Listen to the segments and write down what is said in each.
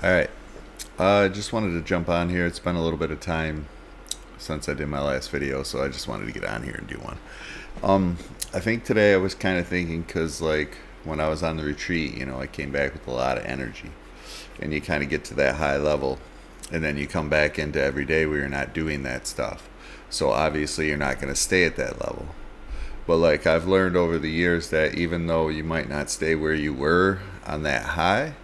All right. I just wanted to jump on here. It's been a little bit of time since I did my last video, so I just wanted to get on here and do one. I think today I was kind of thinking because, like, when I was on the retreat, I came back with a lot of energy, and you kind of get to that high level, and then you come back into every day where you're not doing that stuff. So obviously, you're not going to stay at that level. But like I've learned over the years that even though you might not stay where you were on that high,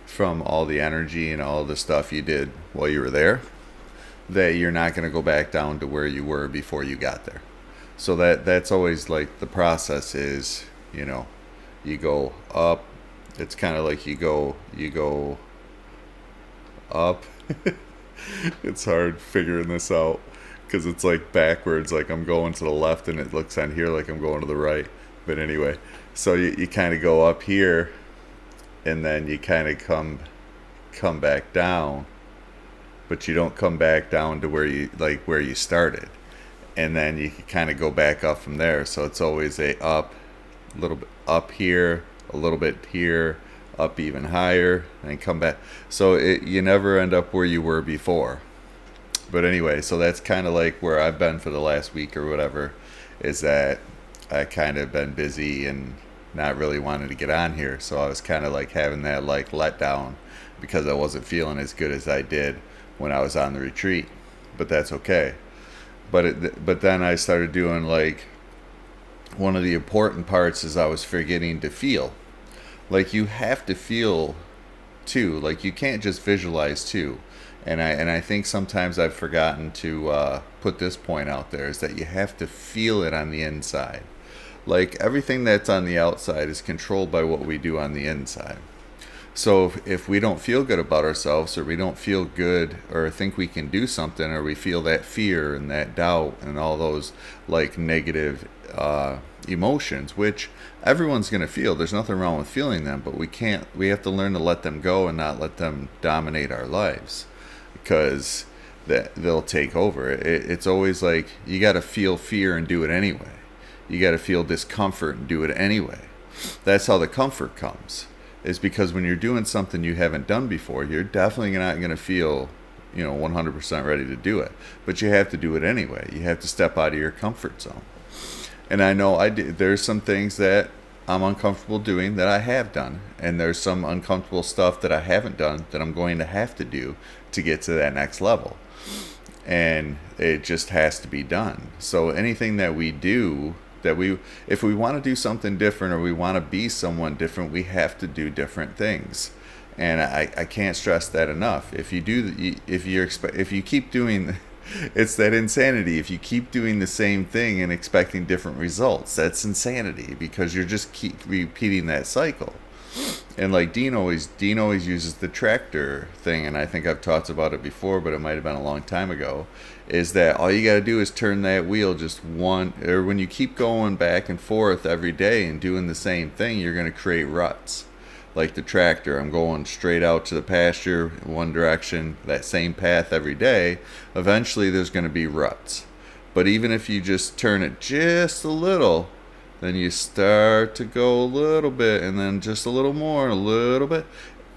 from all the energy and all the stuff you did while you were there, that you're not going to go back down to where you were before you got there. So that's always like the process is, you go up. It's kind of like you go up. It's hard figuring this out because it's like backwards, like I'm going to the left and it looks on here like I'm going to the right. But anyway, so you kind of go up here and then you kind of come back down, but you don't come back down to where you started, and then you kind of go back up from there. So it's always a little bit up here, a little bit here, up even higher, and come back. So you never end up where you were before. But anyway, so that's kind of like where I've been for the last week or whatever, is that I kind of been busy and not really wanting to get on here. So I was kind of like having that like letdown because I wasn't feeling as good as I did when I was on the retreat. But that's okay. But then I started doing like one of the important parts is I was forgetting to feel. Like you have to feel too. Like you can't just visualize too. And I think sometimes I've forgotten to put this point out there is that you have to feel it on the inside. Like everything that's on the outside is controlled by what we do on the inside. So if we don't feel good about ourselves, or we don't feel good or think we can do something, or we feel that fear and that doubt and all those like negative emotions, which everyone's going to feel, there's nothing wrong with feeling them, but we have to learn to let them go and not let them dominate our lives, because they'll take over. It's always like you got to feel fear and do it anyway. You got to feel discomfort and do it anyway. That's how the comfort comes, is because when you're doing something you haven't done before, you're definitely not going to feel 100% ready to do it, but you have to do it anyway. You have to step out of your comfort zone. And I know there's some things that I'm uncomfortable doing that I have done, and there's some uncomfortable stuff that I haven't done that I'm going to have to do to get to that next level, and it just has to be done. So anything that we do, if we want to do something different, or we want to be someone different, we have to do different things. And I can't stress that enough. If you keep doing, it's that insanity. If you keep doing the same thing and expecting different results, that's insanity, because you're just keep repeating that cycle. And like Dean always uses the tractor thing, and I think I've talked about it before, but it might have been a long time ago, is that all you got to do is turn that wheel just one, or when you keep going back and forth every day and doing the same thing, you're going to create ruts. Like the tractor, I'm going straight out to the pasture in one direction, that same path every day. Eventually there's going to be ruts. But even if you just turn it just a little, then you start to go a little bit, and then just a little more, a little bit.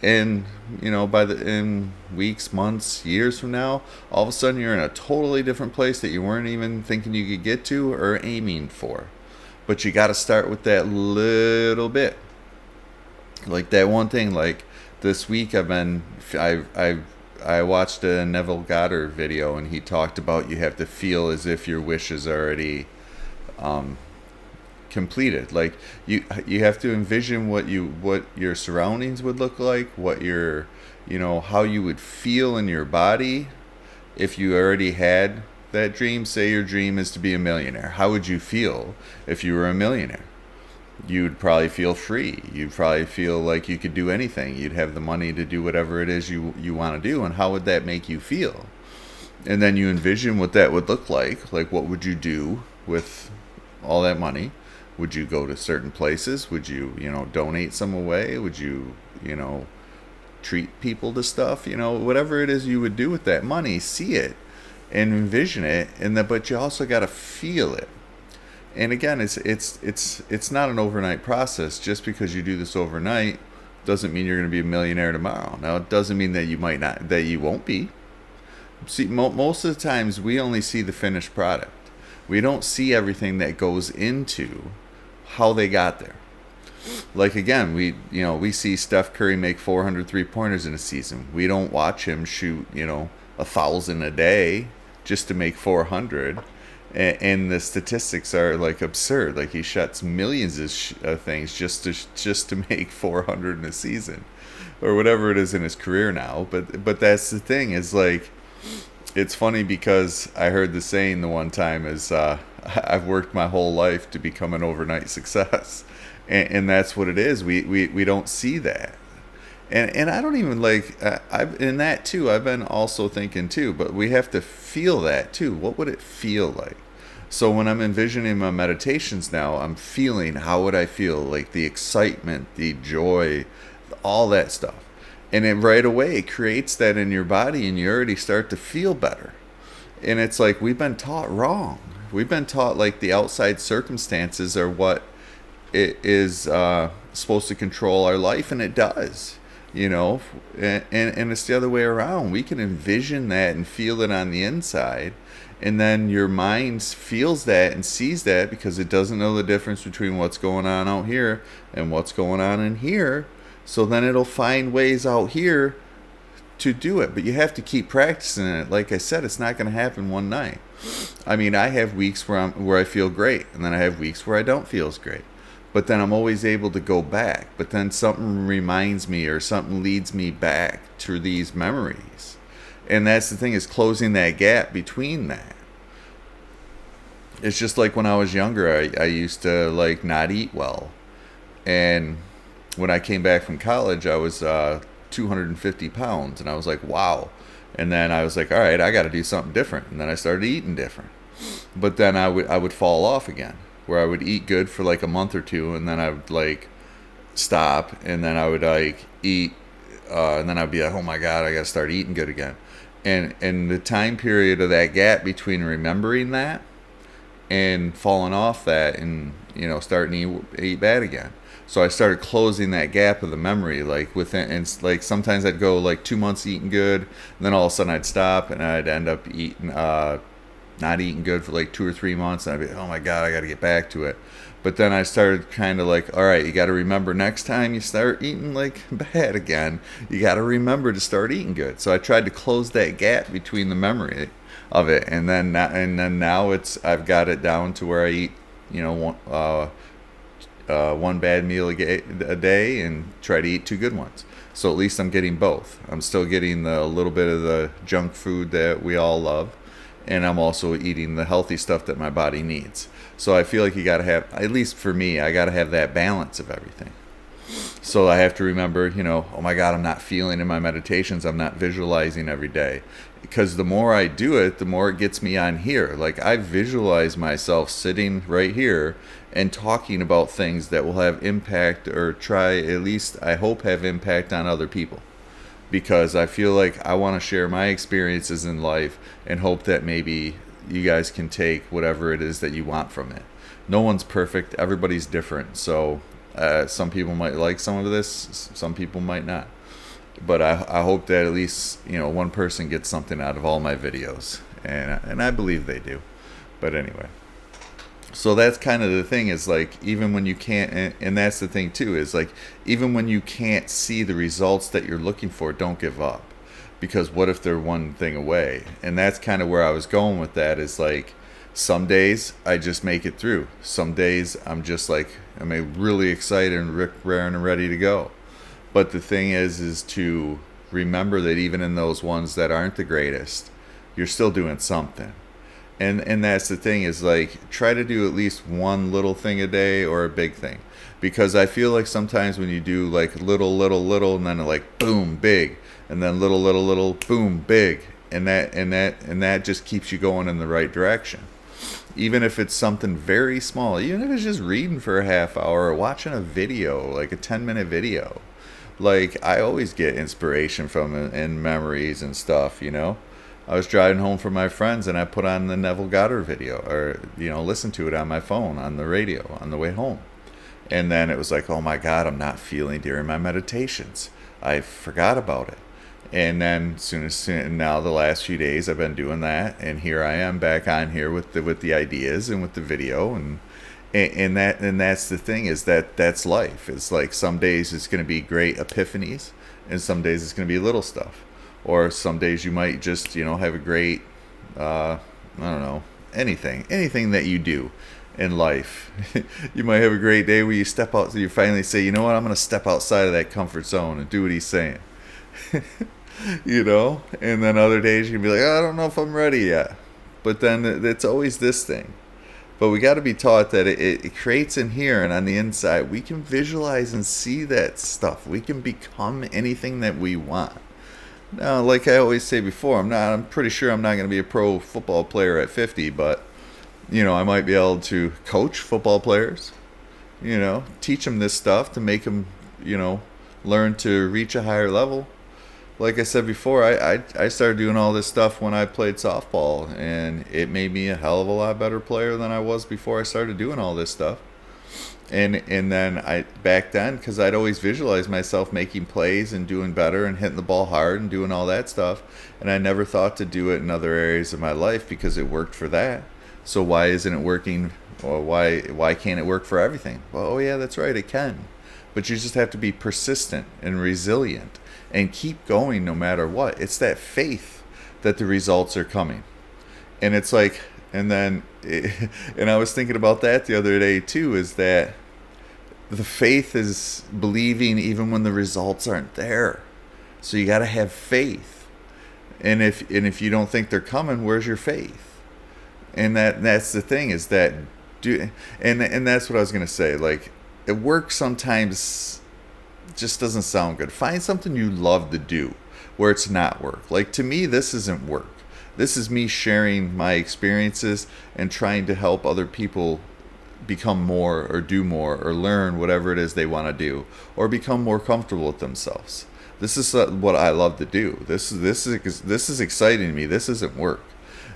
And, in weeks, months, years from now, all of a sudden you're in a totally different place that you weren't even thinking you could get to or aiming for. But you got to start with that little bit. Like that one thing, like this week I watched a Neville Goddard video, and he talked about you have to feel as if your wish is already completed. Like you have to envision what your surroundings would look like, what how you would feel in your body if you already had that dream. Say your dream is to be a millionaire. How would you feel if you were a millionaire? You'd probably feel free. You'd probably feel like you could do anything. You'd have the money to do whatever it is you want to do. And how would that make you feel? And then you envision what that would look like. Like, what would you do with all that money? Would you go to certain places? Would you, donate some away? Would you, treat people to stuff? Whatever it is you would do with that money, see it and envision it. But you also got to feel it. And again, it's not an overnight process. Just because you do this overnight doesn't mean you're going to be a millionaire tomorrow. Now, it doesn't mean that you won't be. See, most of the times we only see the finished product. We don't see everything that goes into how they got there. Like, again, we see Steph Curry make 400 3-pointers in a season. We don't watch him shoot 1,000 a day just to make 400. And the statistics are like absurd. Like, he shuts millions of things just to make 400 in a season, or whatever it is in his career now. But that's the thing, is like, it's funny because I heard the saying the one time is I've worked my whole life to become an overnight success, and that's what it is. We don't see that. And I don't even I've in that too. I've been also thinking too, but we have to feel that too. What would it feel like? So when I'm envisioning my meditations now, I'm feeling, how would I feel? Like the excitement, the joy, all that stuff. And it right away creates that in your body, and you already start to feel better. And it's like, we've been taught wrong. We've been taught like the outside circumstances are what it is supposed to control our life, and it does. And it's the other way around. We can envision that and feel it on the inside, and then your mind feels that and sees that, because it doesn't know the difference between what's going on out here and what's going on in here. So then it'll find ways out here to do it. But you have to keep practicing it. Like I said, it's not going to happen one night. I mean, I have weeks where I feel great, and then I have weeks where I don't feel as great. But then I'm always able to go back. But then something reminds me, or something leads me back to these memories. And that's the thing, is closing that gap between that. It's just like when I was younger, I used to not eat well. And when I came back from college, I was 250 pounds. And I was like, wow. And then I was like, all right, I got to do something different. And then I started eating different. But then I would fall off again, where I would eat good for a month or two, and then I would stop, and then I would eat, and then I'd be like, oh my God, I got to start eating good again. And the time period of that gap between remembering that and falling off that, and starting to eat bad again. So I started closing that gap of the memory, within, and sometimes I'd go 2 months eating good, and then all of a sudden I'd stop, and I'd end up eating not eating good for 2 or 3 months, and I'd be, oh my God, I got to get back to it. But then I started kind of all right, you got to remember, next time you start eating bad again, you got to remember to start eating good. So I tried to close that gap between the memory of it, and then now I've got it down to where I eat one bad meal a day, and try to eat 2 good ones. So at least I'm getting both. I'm still getting the little bit of the junk food that we all love, and I'm also eating the healthy stuff that my body needs. So I feel like you got to have, at least for me, I got to have that balance of everything. So I have to remember, oh my God, I'm not feeling in my meditations, I'm not visualizing every day. Because the more I do it, the more it gets me on here. I visualize myself sitting right here and talking about things that will have impact, or try, at least I hope, have impact on other people. Because I feel like I want to share my experiences in life, and hope that maybe you guys can take whatever it is that you want from it. No one's perfect. Everybody's different. So some people might like some of this. Some people might not. But I hope that at least one person gets something out of all my videos. And I believe they do. But anyway. So that's kind of the thing, is even when you can't, and that's the thing too, is even when you can't see the results that you're looking for, don't give up. Because what if they're one thing away? And that's kind of where I was going with that, is some days I just make it through. Some days I'm just I'm really excited and raring and ready to go. But the thing is to remember that even in those ones that aren't the greatest, you're still doing something. And that's the thing, is try to do at least one little thing a day, or a big thing. Because I feel like sometimes when you do little, and then boom, big, and then little, boom, big, and that just keeps you going in the right direction. Even if it's something very small, even if it's just reading for a half hour, or watching a video, a 10-minute video. I always get inspiration from it, and memories and stuff, I was driving home from my friends, and I put on the Neville Goddard video, or listened to it on my phone, on the radio, on the way home. And then it was like, oh my God, I'm not feeling during my meditations. I forgot about it. And then now the last few days I've been doing that, and here I am back on here with the ideas and with the video, and that's the thing, is that's life. It's like some days it's going to be great epiphanies, and some days it's going to be little stuff, or some days you might just have a great I don't know, anything that you do in life. You might have a great day where you step out, so you finally say, you know what, I'm going to step outside of that comfort zone and do what he's saying. And then other days you can be like, oh, I don't know if I'm ready yet. But then it's always this thing. But we got to be taught that it creates in here, and on the inside we can visualize and see that stuff. We can become anything that we want. Now, like I always say before, I'm pretty sure I'm not going to be a pro football player at 50, but I might be able to coach football players, teach them this stuff to make them, learn to reach a higher level. Like I said before, I started doing all this stuff when I played softball, and it made me a hell of a lot better player than I was before I started doing all this stuff. And then back then, because I'd always visualized myself making plays and doing better and hitting the ball hard and doing all that stuff, and I never thought to do it in other areas of my life because it worked for that. So why isn't it working, or why can't it work for everything? Well, oh yeah, that's right, it can. But you just have to be persistent and resilient and keep going no matter what. It's that faith that the results are coming. And it's like, and I was thinking about that the other day too, is that the faith is believing even when the results aren't there. So you got to have faith. And if you don't think they're coming, where's your faith? And that's the thing, is that and that's what I was going to say. Like, it work sometimes just doesn't sound good. Find something you love to do where it's not work. Like, to me, this isn't work. This is me sharing my experiences and trying to help other people become more, or do more, or learn whatever it is they want to do, or become more comfortable with themselves. This is what I love to do. This is exciting to me. This isn't work.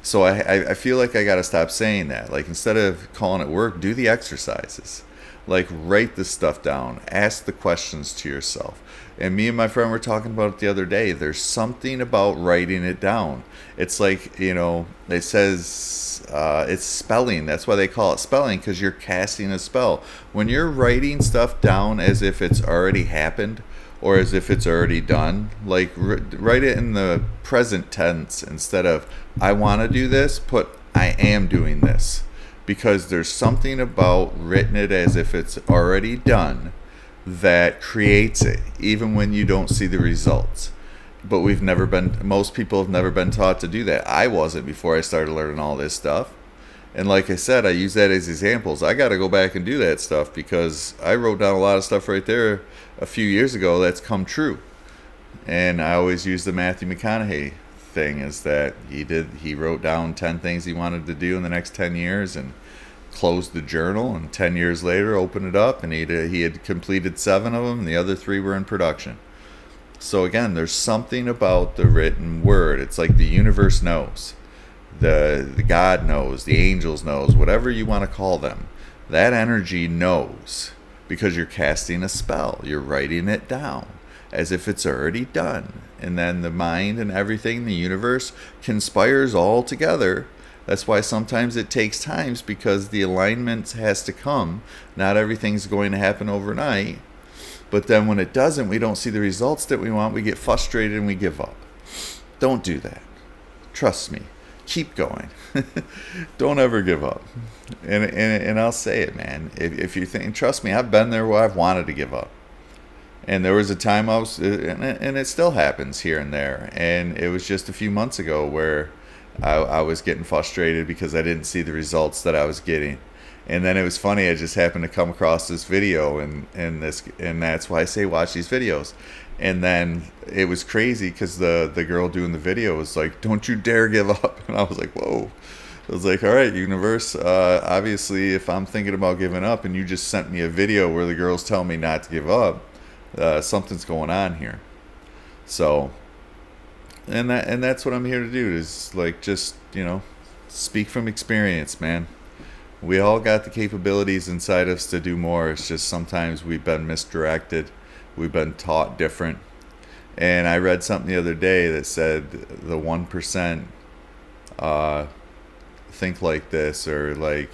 So I feel like I got to stop saying that. Like, instead of calling it work, do the exercises. Like, write this stuff down. Ask the questions to yourself. And me and my friend were talking about it the other day. There's something about writing it down. It's like, it says it's spelling. That's why they call it spelling, because you're casting a spell. When you're writing stuff down as if it's already happened, or as if it's already done, like, write it in the present tense. Instead of I want to do this, put I am doing this. Because there's something about written it as if it's already done that creates it, even when you don't see the results. But most people have never been taught to do that. I wasn't before I started learning all this stuff. And like I said, I use that as examples. I got to go back and do that stuff, because I wrote down a lot of stuff right there a few years ago that's come true. And I always use the Matthew McConaughey thing, is that he wrote down 10 things he wanted to do in the next 10 years and closed the journal, and 10 years later opened it up, and he had completed 7 of them, and the other 3 were in production. So again, there's something about the written word. It's like the universe knows, the God knows, the angels knows, whatever you want to call them. That energy knows, because you're casting a spell. You're writing it down as if it's already done. And then the mind and everything, the universe, conspires all together. That's why sometimes it takes time, because the alignment has to come. Not everything's going to happen overnight. But then when it doesn't, we don't see the results that we want. We get frustrated and we give up. Don't do that. Trust me. Keep going. Don't ever give up. And I'll say it, man. If you think, trust me, I've been there where I've wanted to give up. And there was a time I was, and it still happens here and there. And it was just a few months ago where I was getting frustrated because I didn't see the results that I was getting. And then it was funny, I just happened to come across this video, and that's why I say watch these videos. And then it was crazy, because the girl doing the video was like, don't you dare give up. And I was like, whoa. I was like, all right, universe, obviously if I'm thinking about giving up and you just sent me a video where the girl's telling me not to give up, something's going on here. So, and that's what I'm here to do, is like, just, speak from experience, man. We all got the capabilities inside us to do more. It's just sometimes we've been misdirected. We've been taught different. And I read something the other day that said the 1% think like this, or like,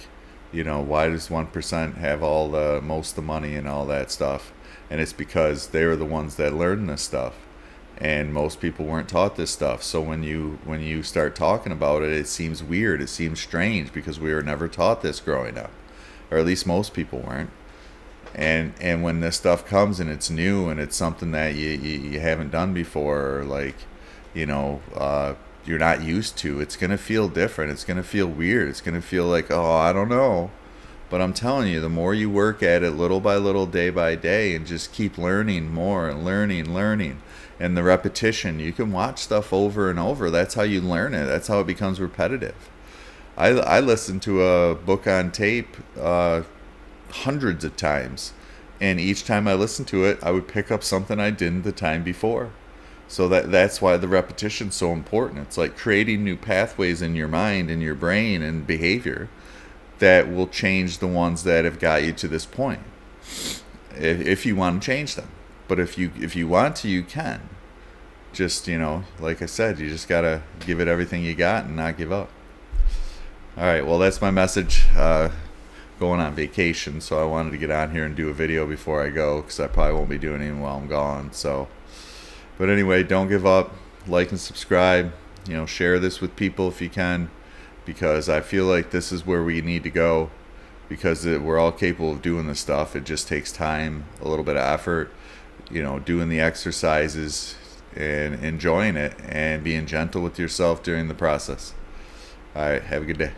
why does 1% have all the most of the money and all that stuff? And it's because they were the ones that learned this stuff. And most people weren't taught this stuff. So when you start talking about it, it seems weird. It seems strange because we were never taught this growing up, or at least most people weren't. And when this stuff comes and it's new and it's something that you haven't done before, or like, you're not used to, it's gonna feel different. It's gonna feel weird. It's gonna feel like, oh, I don't know. But I'm telling you, the more you work at it little by little, day by day, and just keep learning more and learning, and the repetition, you can watch stuff over and over. That's how you learn it. That's how it becomes repetitive. I listened to a book on tape hundreds of times, and each time I listened to it, I would pick up something I didn't the time before. So that's why the repetition's so important. It's like creating new pathways in your mind and your brain and behavior that will change the ones that have got you to this point, if you want to change them. But if you want to, you can. Just, like I said, you just gotta give it everything you got and not give up. All right, well, that's my message. Going on vacation, so I wanted to get on here and do a video before I go, because I probably won't be doing it while I'm gone. So, but anyway, don't give up. Like and subscribe. Share this with people if you can, because I feel like this is where we need to go, because we're all capable of doing this stuff. It just takes time, a little bit of effort, doing the exercises and enjoying it and being gentle with yourself during the process. All right, have a good day.